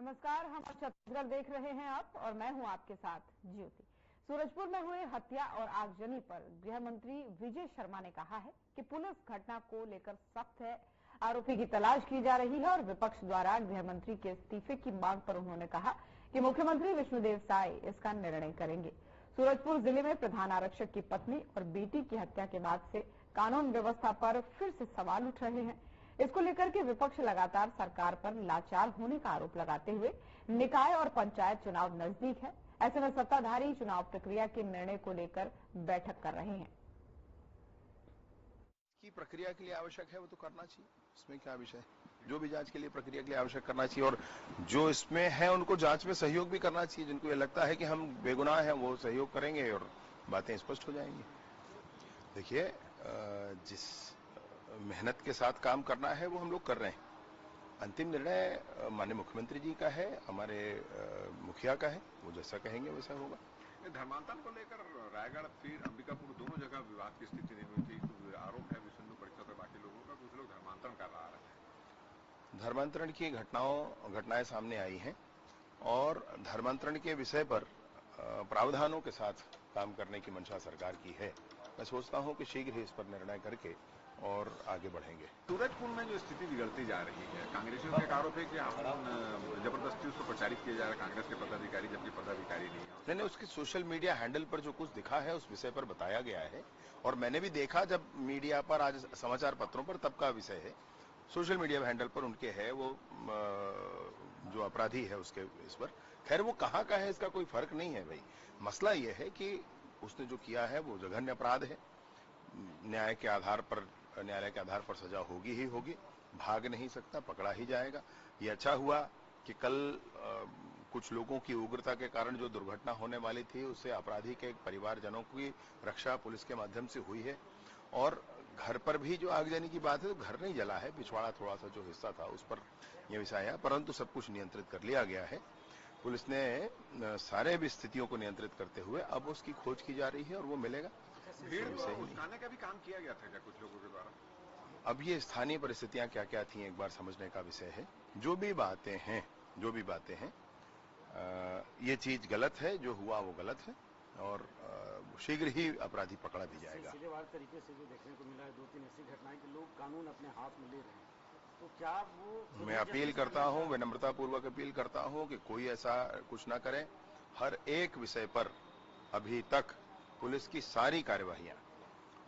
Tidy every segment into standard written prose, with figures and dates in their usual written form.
नमस्कार, हम छत्तीसगढ़ देख रहे हैं आप और मैं हूं आपके साथ ज्योति। सूरजपुर में हुए हत्या और आगजनी पर गृह मंत्री विजय शर्मा ने कहा है कि पुलिस घटना को लेकर सख्त है। आरोपी की तलाश की जा रही है और विपक्ष द्वारा गृह मंत्री के इस्तीफे की मांग पर उन्होंने कहा कि मुख्यमंत्री विष्णुदेव साय इसका निर्णय करेंगे। सूरजपुर जिले में प्रधान आरक्षक की पत्नी और बेटी की हत्या के बाद से कानून व्यवस्था पर फिर से सवाल उठ रहे हैं। इसको लेकर के विपक्ष लगातार सरकार पर लाचार होने का आरोप लगाते हुए निकाय और पंचायत चुनाव नजदीक है, ऐसे में सत्ताधारी चुनाव प्रक्रिया के निर्णय को लेकर बैठक कर रहे हैं। की प्रक्रिया के लिए आवश्यक है वो तो करना चाहिए, इसमें क्या विषय है। जो भी जांच के लिए प्रक्रिया के लिए आवश्यक करना चाहिए और जो इसमें है उनको जांच में सहयोग भी करना चाहिए। जिनको ये लगता है कि हम बेगुनाह हैं वो सहयोग करेंगे और बातें स्पष्ट हो जाएंगी। देखिए, जिस मेहनत के साथ काम करना है वो हम लोग कर रहे हैं। अंतिम निर्णय माननीय मुख्यमंत्री जी का है, हमारे मुखिया का है, वो जैसा कहेंगे वैसा होगा। धर्मांतरण को लेकर रायगढ़ फिर अंबिकापुर दोनों जगह विवाद की स्थिति नहीं हुई थी, तो आरोप है विष्णु परिषद और बाकी लोगों का, कुछ लोग धर्मांतरण कर रहा है। धर्मांतरण की घटनाएं सामने आई हैं और धर्मांतरण के विषय पर प्रावधानों के साथ काम करने की मंशा सरकार की है। मैं सोचता हूं कि शीघ्र ही इस पर निर्णय करके और आगे बढ़ेंगे। सूरजपुर में जो स्थिति बिगड़ती जा रही है, कांग्रेसियों का एक आरोप है कि जबरदस्ती उसको प्रचारित किया जा रहा है, कांग्रेस के पदाधिकारी, जबकि पदाधिकारी नहीं। उसके सोशल मीडिया हैंडल पर जो कुछ दिखा है उस विषय पर बताया गया है और मैंने भी देखा जब मीडिया पर, आज समाचार पत्रों पर, तब का विषय है। सोशल मीडिया हैंडल पर उनके है, वो जो अपराधी है उसके इस पर, खैर वो कहाँ का है इसका कोई फर्क नहीं है भाई। मसला ये है कि उसने जो किया है वो जघन्य अपराध है। न्यायालय के आधार पर सजा होगी ही होगी, भाग नहीं सकता, पकड़ा ही जाएगा। ये अच्छा हुआ कि कल कुछ लोगों की उग्रता के कारण जो दुर्घटना होने वाली थी उससे अपराधी के परिवारजनों की रक्षा पुलिस के माध्यम से हुई है। और घर पर भी जो आगजनी की बात है, तो घर नहीं जला है, पिछवाड़ा थोड़ा सा जो हिस्सा था उस पर यह विषय आया, परंतु सब कुछ नियंत्रित कर लिया गया है। पुलिस ने सारे भी स्थितियों को नियंत्रित करते हुए अब उसकी खोज की जा रही है और वो मिलेगा। भीड़ को उकसाने का भी काम किया गया था क्या कुछ लोगों के द्वारा? अब ये स्थानीय परिस्थितियां क्या क्या थी एक बार समझने का विषय है। जो भी बातें हैं ये चीज गलत है, जो हुआ वो गलत है और शीघ्र ही अपराधी पकड़ा भी जाएगा। सीधेवार तरीके से जो देखने को मिला है, 2-3 ऐसी घटनाएं कि लोग कानून अपने हाथ में ले रहे हैं, तो क्या वो, मैं अपील करता हूं, विनम्रता पूर्वक अपील करता हूं कि कोई ऐसा कुछ ना करे। हर एक विषय पर अभी तक पुलिस की सारी कार्यवाहियां,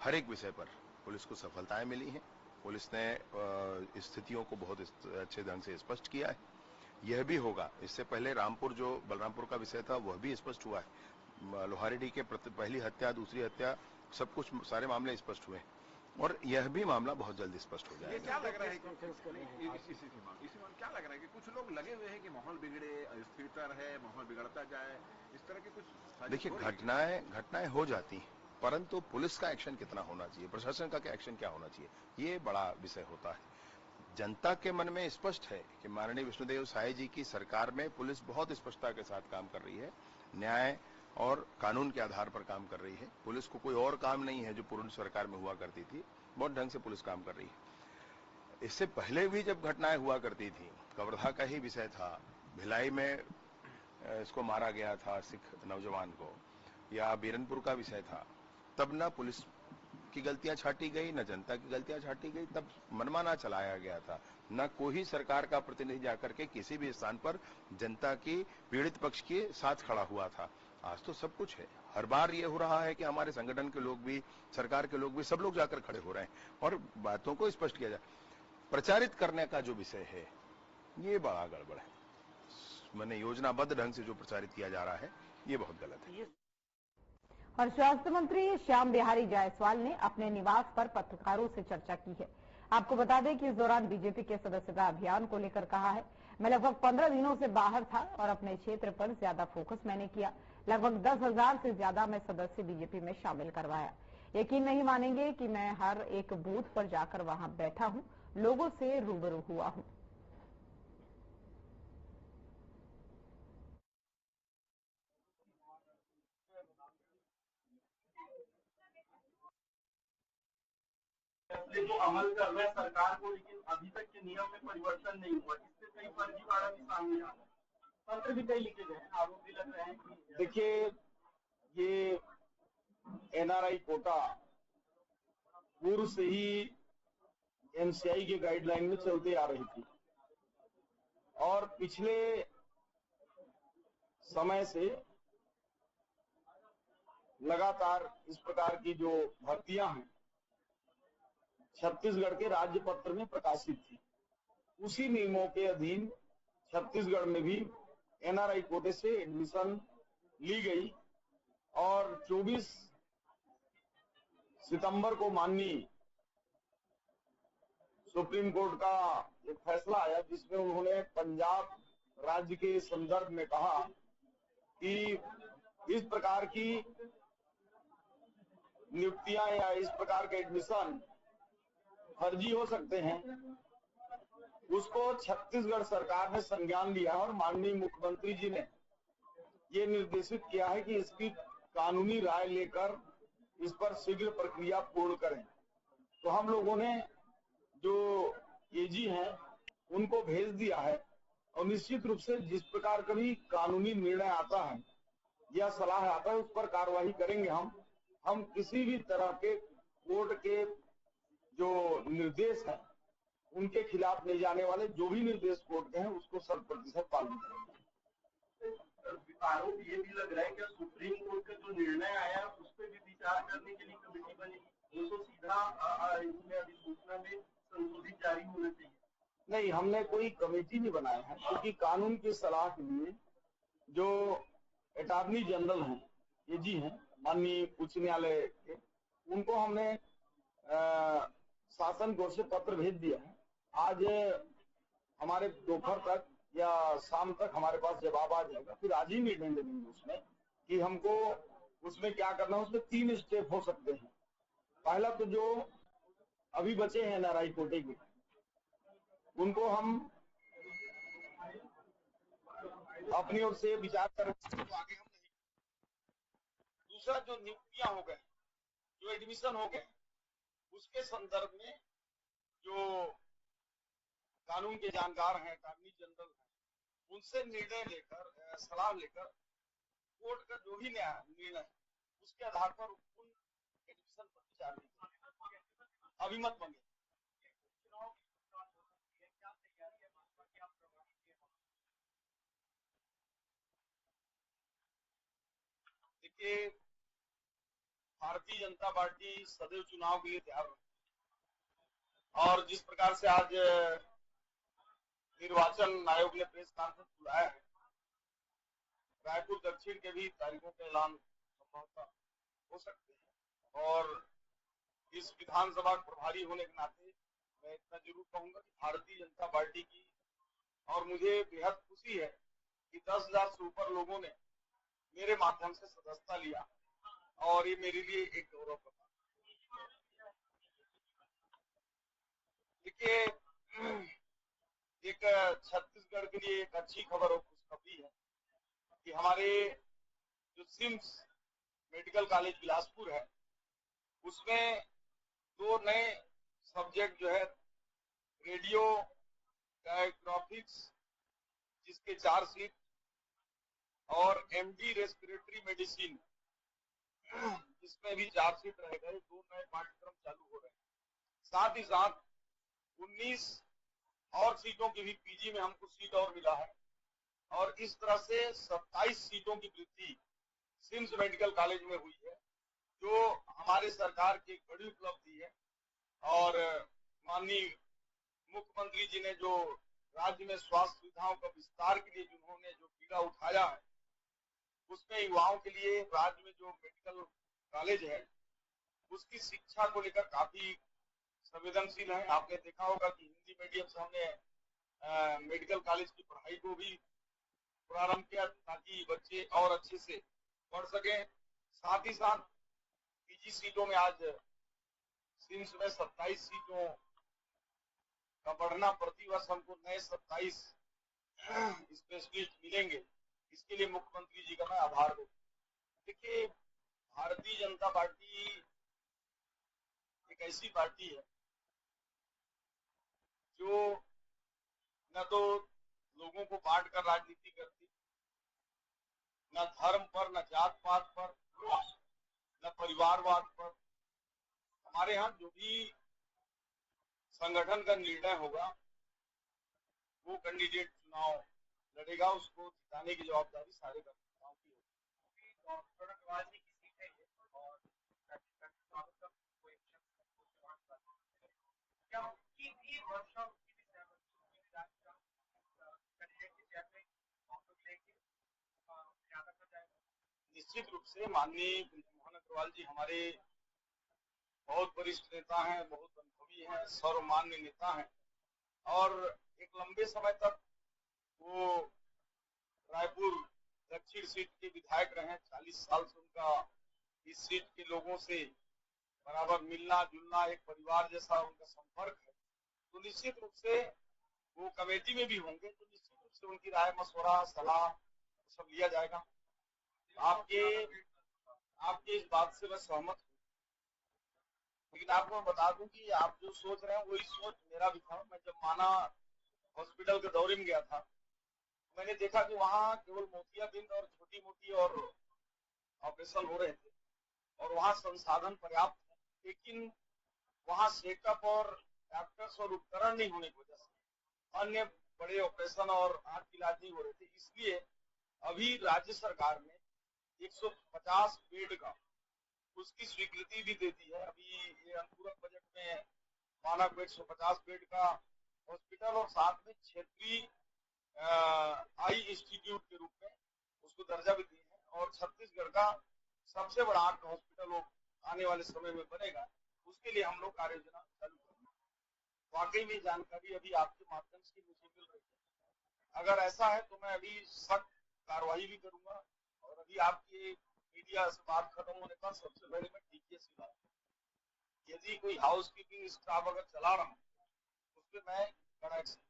हर एक विषय पर पुलिस को सफलताएं मिली हैं। पुलिस ने स्थितियों को बहुत अच्छे ढंग से स्पष्ट किया है। यह भी होगा, इससे पहले रामपुर जो बलरामपुर का विषय था वह भी स्पष्ट हुआ है। लोहारेडी के पहली हत्या, दूसरी हत्या, सब कुछ, सारे मामले स्पष्ट हुए और यह भी मामला बहुत जल्दी स्पष्ट हो जाएगा। क्या लग रहा है क्या लग रहा है कि कुछ लोग लगे हुए हैं कि माहौल बिगड़े, स्थिरता रहे, माहौल बिगड़ता जाए, इस तरह के कुछ? देखिए, घटनाएं हो जाती हैं, परंतु पुलिस का एक्शन कितना होना चाहिए, प्रशासन का एक्शन क्या होना चाहिए, ये बड़ा विषय होता है। जनता के मन में स्पष्ट है कि माननीय विष्णुदेव साय जी की सरकार में पुलिस बहुत स्पष्टता के साथ काम कर रही है, न्याय और कानून के आधार पर काम कर रही है। पुलिस को कोई और काम नहीं है जो पूर्व सरकार में हुआ करती थी, बहुत ढंग से पुलिस काम कर रही है। इससे पहले भी जब घटनाएं हुआ करती थी, कवर्धा का ही विषय था, भिलाई में इसको मारा गया था सिख नौजवान को, या बीरनपुर का विषय था, तब ना पुलिस की गलतियां छाटी गई, न जनता की गलतियां छाटी गई, तब मनमाना चलाया गया था। न कोई सरकार का प्रतिनिधि जाकर के किसी भी स्थान पर जनता की, पीड़ित पक्ष के साथ खड़ा हुआ था। आज तो सब कुछ है। हर बार ये हो रहा है कि हमारे संगठन के लोग भी, सरकार के लोग भी, सब लोग जाकर खड़े हो रहे हैं और बातों को स्पष्ट किया जाए। प्रचारित करने का जो विषय है ये बड़ा गड़बड़ है। मैंने योजनाबद्ध ढंग से जो प्रचारित किया जा रहा है ये बहुत गलत है। और स्वास्थ्य मंत्री श्याम बिहारी जायसवाल ने अपने निवास पर पत्रकारों से चर्चा की है। आपको बता दें कि इस दौरान बीजेपी के सदस्यता अभियान को लेकर कहा है, मैं लगभग 15 दिनों से बाहर था और अपने क्षेत्र पर ज्यादा फोकस मैंने किया। लगभग 10,000 से ज्यादा मैं सदस्य बीजेपी में शामिल करवाया। यकीन नहीं मानेंगे कि मैं हर एक बूथ पर जाकर वहां बैठा हूं, लोगों से रूबरू हुआ हूं। फैसले को अमल कर रहे सरकार को, लेकिन अभी तक के नियम में परिवर्तन नहीं हुआ, इससे कई फर्जीवाड़ा भी सामने आ रहा है। पत्र भी कई लिखे गए हैं, आरोप भी लग रहे हैं कि देखिए, ये एनआरआई कोटा पूर्व से ही एमसीआई के गाइडलाइन में चलते आ रही थी और पिछले समय से लगातार इस प्रकार की जो भर्तियां हैं छत्तीसगढ़ के राज्य पत्र में प्रकाशित थी। उसी नियमों के अधीन छत्तीसगढ़ में भी एनआरआई कोटे से एडमिशन ली गई और 24 सितंबर को माननीय सुप्रीम कोर्ट का एक फैसला आया जिसमें उन्होंने पंजाब राज्य के संदर्भ में कहा कि इस प्रकार की नियुक्तियां या इस प्रकार के एडमिशन फर्जी हो सकते हैं। उसको छत्तीसगढ़ सरकार ने संज्ञान लिया और माननीय मुख्यमंत्री जी ने ये निर्देशित किया है कि इसकी कानूनी राय लेकर इस पर शीघ्र प्रक्रिया पूर्ण करें। तो हम लोगों ने जो एजी हैं उनको भेज दिया है और निश्चित रूप से जिस प्रकार का भी कानूनी निर्णय आता है या सलाह आता है उस पर कार्रवाई करेंगे। हम किसी भी तरह के कोर्ट के जो निर्देश हैं उनके खिलाफ ले जाने वाले जो भी निर्देश कोर्ट के हैं उसको 100% पालन करेंगे। आरोप ये भी लग रहा है कि सुप्रीम कोर्ट का जो निर्णय आया उस पर भी विचार करने के लिए कमेटी बनेगी, वो तो सीधा इसमें अधिसूचना में संशोधित जारी होना चाहिए। नहीं, हमने कोई कमेटी नहीं बनाया है क्योंकि कानून की सलाह के लिए जो अटॉर्नी जनरल हैं एजी हैं माननीय उच्च न्यायालय के, उनको हमने शासन कोर्ट से पत्र भेज दिया है। आज हमारे दोपहर तक या शाम तक हमारे पास जवाब आ जाएगा, फिर आज ही निर्णय लेंगे उसमें कि हमको उसमें क्या करना है। उसमें 3 स्टेप हो सकते हैं। पहला तो जो अभी बचे हैं एनआरआई कोटे के उनको हम अपनी ओर से विचार करें तो आगे हम नहीं। दूसरा जो नियुक्तियां हो गए, जो एडमिशन हो गए, उसके संदर्भ में जो कानून के जानकार हैं, अटॉर्नी जनरल हैं, उनसे निर्णय लेकर सलाह लेकर कोर्ट का जो भी निर्णय उसके आधार पर उन एडमिशन पर विचार अभिमत मांगे। देखिए, भारतीय जनता पार्टी सदैव चुनाव के लिए तैयार है और जिस प्रकार से आज निर्वाचन आयोग ने प्रेस कॉन्फ्रेंस बुलाया है, रायपुर दक्षिण के भी तारीखों का ऐलान संभवतः हो सकते हैं और इस विधानसभा प्रभारी होने के नाते मैं इतना जरूर कहूंगा कि भारतीय जनता पार्टी की और मुझे बेहद खुशी है कि 10,000 से ऊपर लोगों ने मेरे माध्यम से सदस्यता लिया और ये मेरे लिए एक गौरव का बात है। देखिए, एक छत्तीसगढ़ के लिए एक अच्छी खबर और खुशखबरी है कि हमारे जो सिम्स मेडिकल कॉलेज बिलासपुर है उसमें 2 नए सब्जेक्ट जो है रेडियो डायग्नोस्टिक्स जिसके 4 सीट और एमडी रेस्पिरेटरी मेडिसिन जिसमें भी 4 सीट रहेगा, 2 नए पाठ्यक्रम चालू हो रहे हैं। साथ ही साथ 19 और सीटों की भी पीजी में हमको सीट और मिला है और इस तरह से 27 सीटों की वृद्धि सिम्स मेडिकल कॉलेज में हुई है, जो हमारे सरकार की बड़ी उपलब्धि है। और माननीय मुख्यमंत्री जी ने जो राज्य में स्वास्थ्य सुविधाओं का विस्तार के लिए जिन्होंने जो बीड़ा उठाया है उसमें युवाओं के लिए राज्य में जो मेडिकल कॉलेज है उसकी शिक्षा को लेकर काफी संवेदनशील है। आपने देखा होगा कि हिंदी मीडियम से हमने मेडिकल कॉलेज की पढ़ाई को भी प्रारंभ किया ताकि बच्चे और अच्छे से पढ़ सके। साथ ही साथ पीजी सीटों में आज सिम्स में 27 सीटों का बढ़ना, प्रतिवर्ष हमको नए 27 स्पेशलिस्ट मिलेंगे। इसके लिए मुख्यमंत्री जी का मैं आभार व्यक्त। देखिए, भारतीय जनता पार्टी एक ऐसी पार्टी है जो न तो लोगों को बांट कर राजनीति करती, न धर्म पर, न जात पात पर, न परिवारवाद पर। हमारे यहाँ जो भी संगठन का निर्णय होगा, वो कैंडिडेट चुनाव लड़ेगा, उसको जिताने की जवाबदारी सारे कार्यकर्ताओं की होगी। निश्चित रूप से माननीय मोहन अग्रवाल जी हमारे बहुत वरिष्ठ नेता हैं, बहुत अनुभवी हैं, सर्वमान्य नेता हैं और एक लंबे समय तक वो रायपुर दक्षिण सीट के विधायक रहे। 40 साल से उनका इस सीट के लोगों से बराबर मिलना जुलना, एक परिवार जैसा उनका संपर्क है। तो निश्चित रूप से वो कमेटी में भी होंगे, तो निश्चित रूप से उनकी राय मशवरा सलाह सब लिया जाएगा। आपके इस बात से मैं सहमत हूँ, लेकिन आपको मैं बता दूं कि आप जो सोच रहे हैं वही सोच मेरा भी था। मैं जब माना हॉस्पिटल के दौरे में गया था, मैंने देखा कि वहाँ केवल मोतियाबिंद और छोटी मोटी और ऑपरेशन हो रहे थे और वहाँ संसाधन पर्याप्त है, लेकिन वहाँ चेकअप और डॉक्टर्स और उपकरण नहीं होने की वजह से अन्य बड़े ऑपरेशन और आंख की इलाज नहीं हो रहे थे। इसलिए अभी राज्य सरकार ने 150 बेड का उसकी स्वीकृति भी दे दी है। अभी ये अनुपूरक बजट में माना को 150 बेड का हॉस्पिटल और साथ में क्षेत्रीय आई इंस्टीट्यूट के रूप में उसको दर्जा भी दी है और छत्तीसगढ़ का सबसे बड़ा आंख हॉस्पिटल आने वाले समय में बनेगा। उसके लिए हम लोग कार्य योजना चालू करेंगे। वाकई में जानकारी अभी आपके माध्यम से मुझे मिल रही है। अगर ऐसा है तो मैं अभी सख्त कार्रवाई भी करूंगा और अभी आपकी मीडिया से बात खत्म होने पर सबसे पहले मैं डीपीएस की बात, यदि कोई हाउस कीपिंग स्टाफ अगर चला रहा हूँ उस पर मैं कड़ा एक्शन।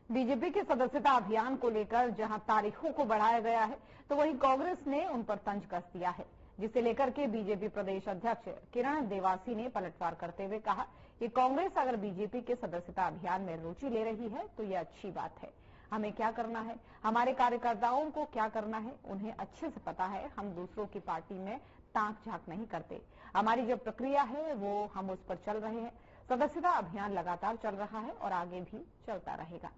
बीजेपी के सदस्यता अभियान को लेकर जहां तारीखों को बढ़ाया गया है, तो वहीं कांग्रेस ने उन पर तंज कस दिया है, जिसे लेकर के बीजेपी प्रदेश अध्यक्ष किरण देवासी ने पलटवार करते हुए कहा कि कांग्रेस अगर बीजेपी के सदस्यता अभियान में रुचि ले रही है तो ये अच्छी बात है। हमें क्या करना है, हमारे कार्यकर्ताओं को क्या करना है, उन्हें अच्छे से पता है। हम दूसरों की पार्टी में ताक झांक नहीं करते। हमारी जो प्रक्रिया है वो हम उस पर चल रहे हैं। सदस्यता अभियान लगातार चल रहा है और आगे भी चलता रहेगा।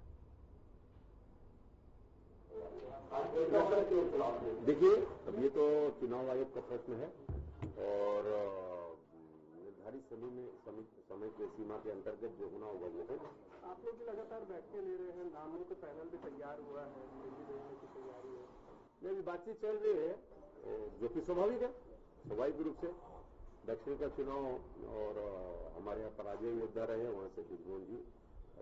देखिए, अब ये तो चुनाव आयोग का प्रश्न है और निर्धारित समय के सीमा के अंतर्गत जो होना होगा वो होगा। आप लोग भी लगातार बैठके ले रहे हैं, नामों का पैनल भी तैयार हुआ है, देने की तैयारी है। नहीं, बातचीत चल रही है जो कि स्वाभाविक है। स्वाभाविक रूप से दक्षिण का चुनाव और हमारे यहाँ पराजय योद्धा रहे, वहां से ब्रिजमोहन जी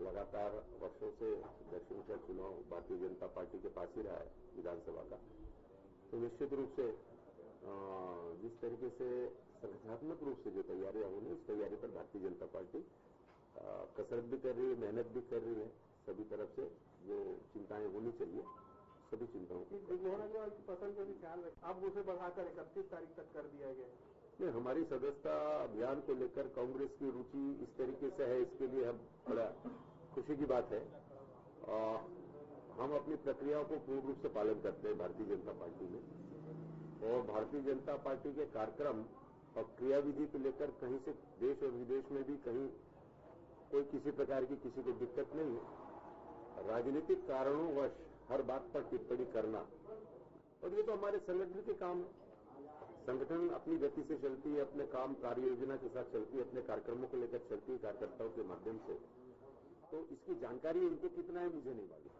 लगातार वर्षों से दक्षिण का चुनाव भारतीय जनता पार्टी के पास ही रहा है विधानसभा का। तो निश्चित रूप से जिस तरीके से संगठनात्मक रूप से जो तैयारियां होनी, उस तैयारी पर भारतीय जनता पार्टी कसरत भी कर रही है, मेहनत भी कर रही है। सभी तरफ से जो चिंताएं होनी चाहिए सभी चिंताओं की। ब्रिजमोहन अग्रवाल की पसंद का भी ख्याल रखें। अब उसे बढ़ाकर 31 तारीख तक कर दिया गया। नहीं, हमारी सदस्यता अभियान को लेकर कांग्रेस की रुचि इस तरीके से है, इसके लिए हम बड़ा खुशी की बात है। हम अपनी प्रक्रियाओं को पूर्ण रूप से पालन करते हैं भारतीय जनता पार्टी में और भारतीय जनता पार्टी के कार्यक्रम और क्रियाविधि को लेकर कहीं से देश और विदेश में भी कहीं कोई किसी प्रकार की किसी को दिक्कत नहीं है। राजनीतिक कारणोंवश हर बात पर टिप्पणी करना, और ये तो हमारे संगठन के काम है। संगठन अपनी गति से चलती है, अपने काम कार्य योजना के साथ चलती है, अपने कार्यक्रमों को लेकर चलती है कार्यकर्ताओं के माध्यम से। तो इसकी जानकारी उनको कितना है मुझे नहीं मालूम।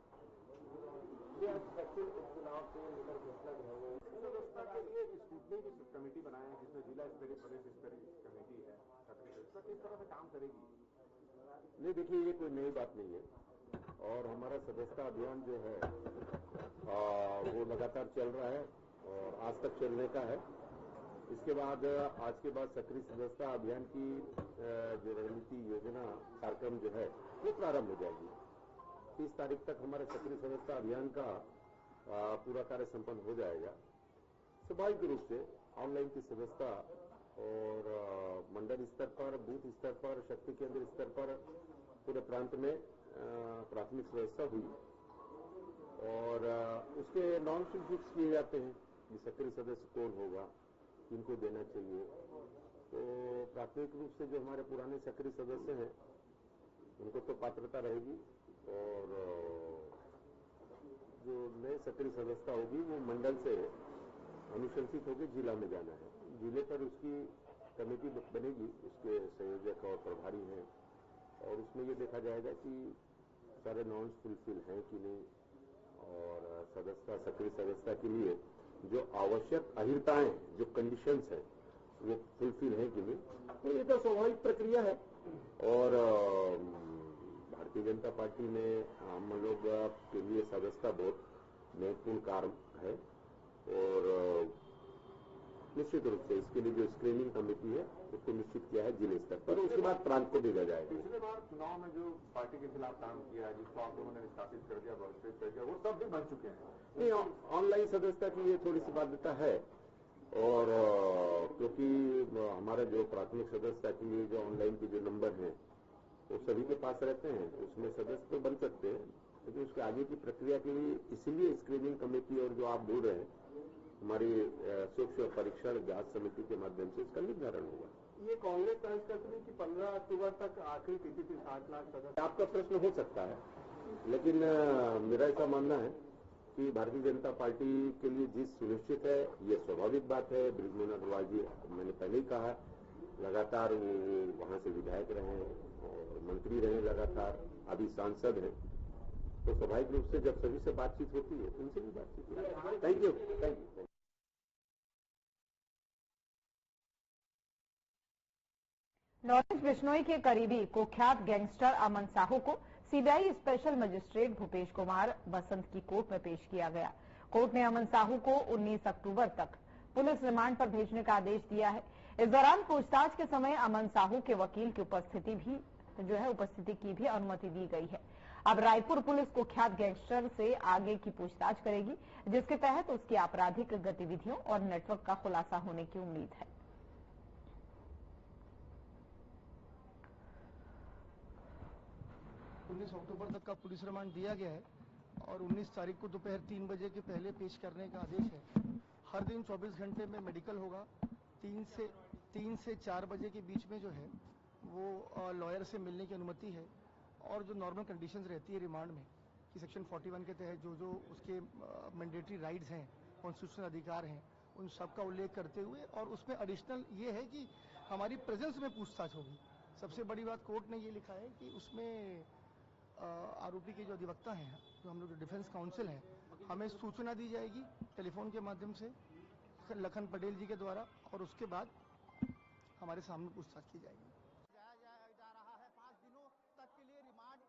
चुनाव से लेकर घोषणा जो है वो व्यवस्था के लिए स्क्रूटनी की कमेटी बनाए हैं, जिसमें जिला स्तरीय प्रदेश स्तरीय कमेटी है। किस तरह से काम करेगी? नहीं, देखिए, ये कोई नई बात नहीं है और हमारा सदस्यता अभियान जो है वो लगातार चल रहा है और आज तक चलने का है। इसके बाद आज के बाद सक्रिय सदस्यता अभियान की जो रणनीति योजना कार्यक्रम जो है वो प्रारंभ हो जाएगी। 30 तारीख तक हमारे सक्रिय सदस्यता अभियान का पूरा कार्य संपन्न हो जाएगा। स्वाभाविक रूप से ऑनलाइन की सदस्यता और मंडल मंडल स्तर पर, बूथ स्तर पर, शक्ति केंद्र स्तर पर पूरे प्रांत में प्राथमिक व्यवस्था हुई और उसके नॉन फिक्स किए जाते हैं कि सक्रिय सदस्य कौन होगा, किनको देना चाहिए। तो प्राथमिक रूप से जो हमारे पुराने सक्रिय सदस्य हैं उनको तो पात्रता रहेगी और जो नए सक्रिय सदस्यता होगी वो मंडल से अनुशंसित होकर जिला में जाना है। जिले पर उसकी कमेटी बनेगी, उसके संयोजक और प्रभारी हैं और उसमें ये देखा जाएगा कि सारे नॉर्म्स फुलफिल हैं कि नहीं और सदस्यता, सक्रिय सदस्यता के लिए जो आवश्यक अहिर्ताएं, जो कंडीशंस हैं वो फुलफिल हैं कि नहीं। तो ये तो स्वाभाविक प्रक्रिया है और भारतीय जनता पार्टी में हम लोग के लिए सदस्यता बहुत महत्वपूर्ण कार्य है और निश्चित रूप से इसके लिए जो स्क्रीनिंग कमेटी है उसको निश्चित किया है जिले स्तर पर, उसके बाद प्रांत को भेजा जाएगा। पिछले बार चुनाव में जो पार्टी के खिलाफ काम किया, जिसको आप लोगों ने निष्कासित कर दिया, बहिष्कृत कर दिया, वो सब भी बन चुके हैं। नहीं, ऑनलाइन सदस्यता की ये थोड़ी सी बाध्यता है और क्योंकि हमारा जो प्राथमिक सदस्यता के लिए जो ऑनलाइन के जो नंबर हैं वो सभी के पास रहते हैं, उसमें सदस्य तो बन सकते हैं, लेकिन उसके आगे की प्रक्रिया के लिए इसीलिए स्क्रीनिंग कमेटी और जो आप बोल रहे हैं हमारी सूक्ष्म परीक्षण जांच समिति के माध्यम से इसका निर्धारण होगा। ये कांग्रेस तर्ज करती है कि 15 अक्टूबर तक आखिरी तिथि थी 60 लाख सदस्य। आपका प्रश्न हो सकता है, लेकिन मेरा ऐसा मानना है कि भारतीय जनता पार्टी के लिए जिस सुनिश्चित है ये स्वाभाविक बात है। बृजमोहन अग्रवाल जी, मैंने पहले ही कहा, लगातार वो वहां से विधायक रहे और मंत्री रहे, लगातार अभी सांसद हैं, तो स्वाभाविक रूप से जब सभी से बातचीत होती है उनसे भी बातचीत होती है। Thank you. लॉरेंस बिश्नोई के करीबी कुख्यात गैंगस्टर अमन साहू को CBI special magistrate Bhupesh Kumar Basant की कोर्ट में पेश किया गया। कोर्ट ने अमन साहू को 19 अक्टूबर तक पुलिस रिमांड पर भेजने का आदेश दिया है। इस दौरान पूछताछ के समय अमन साहू के वकील की उपस्थिति की भी अनुमति दी गई है। अब रायपुर पुलिस कुख्यात गैंगस्टर से आगे की पूछताछ करेगी, जिसके तहत उसकी आपराधिक गतिविधियों और नेटवर्क का खुलासा होने की उम्मीद है। 19 अक्टूबर तक का पुलिस रिमांड दिया गया है और 19 तारीख को दोपहर 3 बजे के पहले पेश करने का आदेश है। हर दिन 24 घंटे में मेडिकल होगा। 3 से 4 बजे के बीच में जो है वो लॉयर से मिलने की अनुमति है और जो नॉर्मल कंडीशंस रहती है रिमांड में कि सेक्शन 41 के तहत जो उसके मैंडेटरी राइट्स हैं, कॉन्स्टिट्यूशनल अधिकार हैं, उन सब का उल्लेख करते हुए और उसमें एडिशनल ये है कि हमारी प्रेजेंस में पूछताछ होगी। सबसे बड़ी बात कोर्ट ने ये लिखा है कि उसमें आरोपी के जो अधिवक्ता हैं, जो हम लोग जो डिफेंस काउंसिल हैं, हमें सूचना दी जाएगी टेलीफोन के माध्यम से लखन पटेल जी के द्वारा और उसके बाद हमारे सामने पूछताछ की जाएगी। जा रहा है 5 दिनों तक के लिए रिमांड।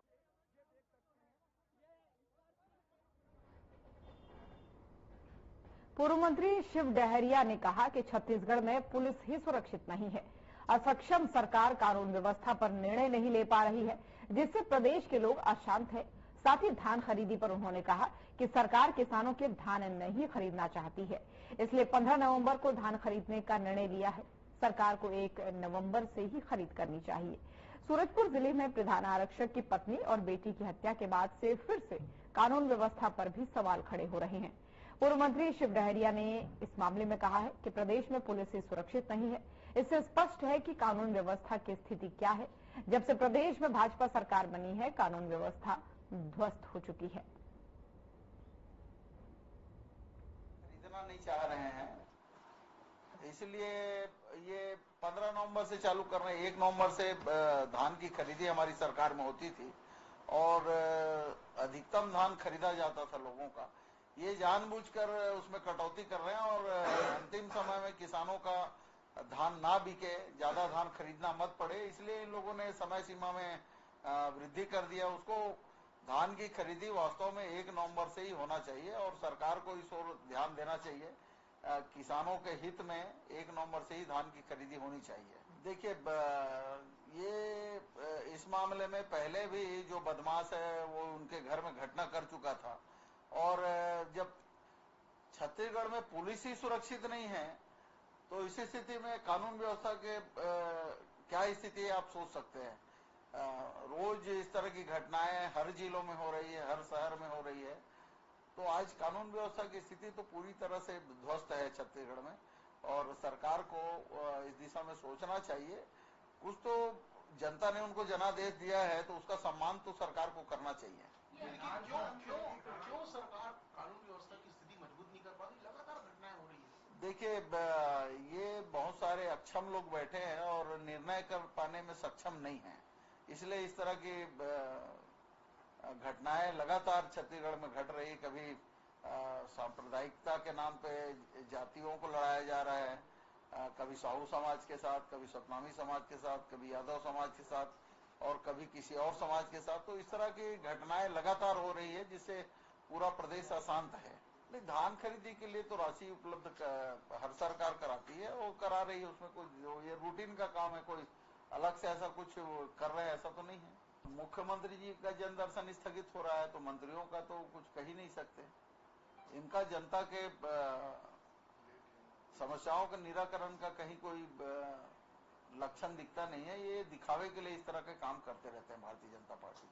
पूर्व मंत्री शिव डहरिया ने कहा कि छत्तीसगढ़ में पुलिस ही सुरक्षित नहीं है। असक्षम सरकार कानून व्यवस्था पर निर्णय नहीं ले पा रही है, जिससे प्रदेश के लोग अशांत हैं। साथ ही धान खरीदी पर उन्होंने कहा कि सरकार किसानों के धान नहीं खरीदना चाहती है, इसलिए 15 नवंबर को धान खरीदने का निर्णय लिया है। सरकार को 1 नवंबर से ही खरीद करनी चाहिए। सूरजपुर जिले में प्रधान आरक्षक की पत्नी और बेटी की हत्या के बाद से फिर से कानून व्यवस्था पर भी सवाल खड़े हो रहे हैं। पूर्व मंत्री शिव डहरिया ने इस मामले में कहा है कि प्रदेश में पुलिस सुरक्षित नहीं है। इससे स्पष्ट है कि कानून व्यवस्था की स्थिति क्या है। जब से प्रदेश में भाजपा सरकार बनी है, कानून व्यवस्था ध्वस्त हो चुकी है। खरीदना नहीं चाह रहे हैं, इसलिए ये 15 नवंबर से चालू कर रहे हैं। 1 नवंबर से धान की खरीदी हमारी सरकार में होती थी और अधिकतम धान खरीदा जाता था लोगों का। ये जानबूझकर उसमें कटौती कर रहे हैं और अंतिम समय में किसानों का धान ना बिके, ज्यादा धान खरीदना मत पड़े, इसलिए इन लोगों ने समय सीमा में वृद्धि कर दिया। उसको धान की खरीदी वास्तव में 1 नवंबर से ही होना चाहिए और सरकार को इस ओर ध्यान देना चाहिए। किसानों के हित में 1 नवंबर से ही धान की खरीदी होनी चाहिए। देखिए, ये इस मामले में पहले भी जो बदमाश है वो उनके घर में घटना कर चुका था और जब छत्तीसगढ़ में पुलिस ही सुरक्षित नहीं है तो इस स्थिति में कानून व्यवस्था के क्या स्थिति है आप सोच सकते हैं। रोज इस तरह की घटनाएं हर जिलों में हो रही है, हर शहर में हो रही है। तो आज कानून व्यवस्था की स्थिति तो पूरी तरह से ध्वस्त है छत्तीसगढ़ में, और सरकार को इस दिशा में सोचना चाहिए। कुछ तो जनता ने उनको जनादेश दिया है तो उसका सम्मान तो सरकार को करना चाहिए। क्यों सरकार कानून व्यवस्था की स्थिति मजबूत नहीं कर पाती? लगातार घटनाएं हो रही है। देखिए, ये बहुत सारे अक्षम लोग बैठे हैं और निर्णय कर पाने में सक्षम नहीं है, इसलिए इस तरह की घटनाएं लगातार छत्तीसगढ़ में घट रही। कभी सांप्रदायिकता के नाम पे जातियों को लड़ाया जा रहा है, कभी साहू समाज के साथ, कभी सतनामी समाज के साथ, कभी यादव समाज के साथ, और कभी किसी और समाज के साथ। तो इस तरह की घटनाएं लगातार हो रही है, जिससे पूरा प्रदेश अशांत है। लेकिन धान खरीदी के लिए तो राशि उपलब्ध हर सरकार कराती है, वो करा रही है, उसमें कोई ये रूटीन का काम है, कोई अलग से ऐसा कुछ कर रहे हैं ऐसा तो नहीं है। मुख्यमंत्री जी का जन दर्शन स्थगित हो रहा है तो मंत्रियों का तो कुछ कह ही नहीं सकते। इनका जनता के समस्याओं के निराकरण का कहीं कोई लक्षण दिखता नहीं है। ये दिखावे के लिए इस तरह के काम करते रहते हैं भारतीय जनता पार्टी।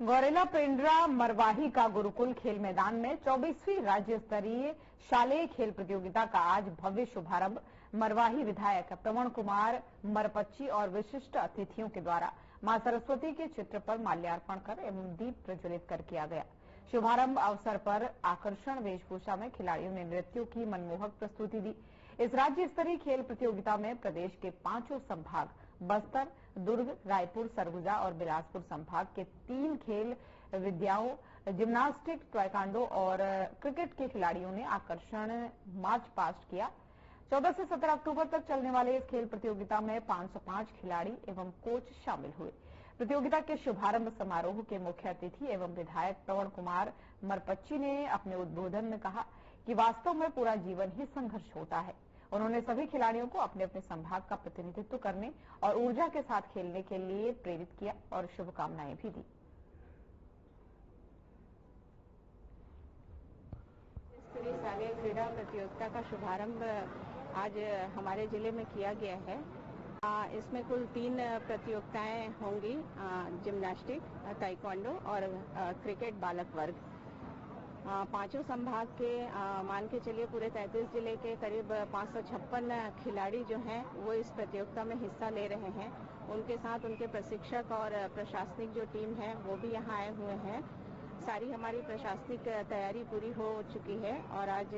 गौरेला पेंड्रा मरवाही का गुरुकुल खेल मैदान में 24वीं राज्य स्तरीय शालेय खेल प्रतियोगिता का आज भव्य शुभारंभ मरवाही विधायक प्रवण कुमार मरपच्ची और विशिष्ट अतिथियों के द्वारा मां सरस्वती के चित्र पर माल्यार्पण कर एवं दीप प्रज्वलित कर किया गया। शुभारंभ अवसर पर आकर्षण वेशभूषा में खिलाड़ियों ने नृत्यों की मनमोहक प्रस्तुति दी। इस राज्य स्तरीय खेल प्रतियोगिता में प्रदेश के 5 संभाग बस्तर, दुर्ग, रायपुर, सरगुजा और बिलासपुर संभाग के 3 खेल विद्याओं, जिम्नास्टिक, ताइक्वांडो और क्रिकेट के खिलाड़ियों ने आकर्षण मार्च पास्ट किया। 14 से 17 अक्टूबर तक चलने वाले इस खेल प्रतियोगिता में 505 खिलाड़ी एवं कोच शामिल हुए। प्रतियोगिता के शुभारंभ समारोह के मुख्य अतिथि एवं विधायक प्रवण कुमार मरपच्ची ने अपने उद्बोधन में कहा कि वास्तव में पूरा जीवन ही संघर्ष होता है। उन्होंने सभी खिलाड़ियों को अपने अपने संभाग का प्रतिनिधित्व करने और ऊर्जा के साथ खेलने के लिए प्रेरित किया और शुभकामनाएं भी दी। स्तरीय शालेय क्रीड़ा प्रतियोगिता का शुभारंभ आज हमारे जिले में किया गया है। इसमें कुल 3 प्रतियोगिताएं होंगी, जिम्नास्टिक, ताइक्वांडो और क्रिकेट बालक वर्ग। 5 संभाग के मान के चलिए पूरे 33 जिले के करीब 556 खिलाड़ी जो हैं वो इस प्रतियोगिता में हिस्सा ले रहे हैं। उनके साथ उनके प्रशिक्षक और प्रशासनिक जो टीम है वो भी यहाँ आए हुए हैं। सारी हमारी प्रशासनिक तैयारी पूरी हो चुकी है और आज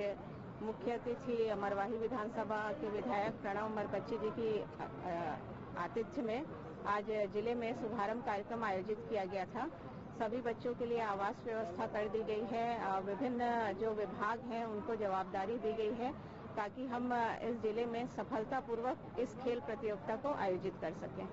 मुख्य अतिथि मरवाही विधानसभा के विधायक प्रणव मरपच्ची जी की आतिथ्य में आज जिले में शुभारंभ कार्यक्रम आयोजित किया गया था। सभी बच्चों के लिए आवास व्यवस्था कर दी गई है। विभिन्न जो विभाग हैं उनको जवाबदारी दी गई है ताकि हम इस जिले में सफलतापूर्वक इस खेल प्रतियोगिता को आयोजित कर सकें।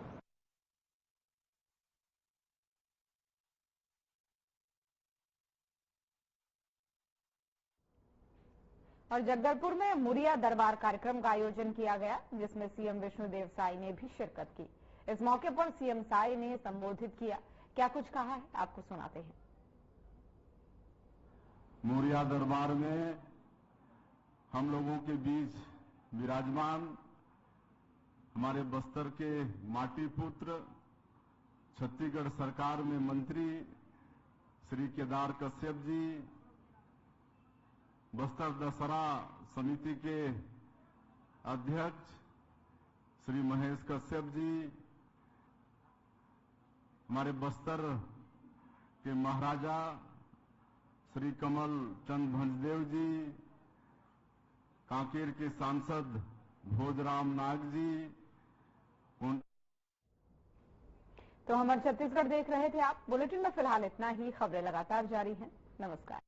और जगदलपुर में मुरिया दरबार कार्यक्रम का आयोजन किया गया, जिसमें सीएम विष्णुदेव साई ने भी शिरकत की। इस मौके पर सीएम साई ने संबोधित किया। क्या कुछ कहा है आपको सुनाते हैं। मुरिया दरबार में हम लोगों के बीच विराजमान हमारे बस्तर के माटी पुत्र, छत्तीसगढ़ सरकार में मंत्री श्री केदार कश्यप जी, बस्तर दशहरा समिति के अध्यक्ष श्री महेश कश्यप जी, हमारे बस्तर के महाराजा श्री कमल चंद भंजदेव जी, कांकेर के सांसद भोजराम नाग जी। तो हमारे छत्तीसगढ़ देख रहे थे आप। बुलेटिन में फिलहाल इतना ही। खबरें लगातार जारी हैं। नमस्कार।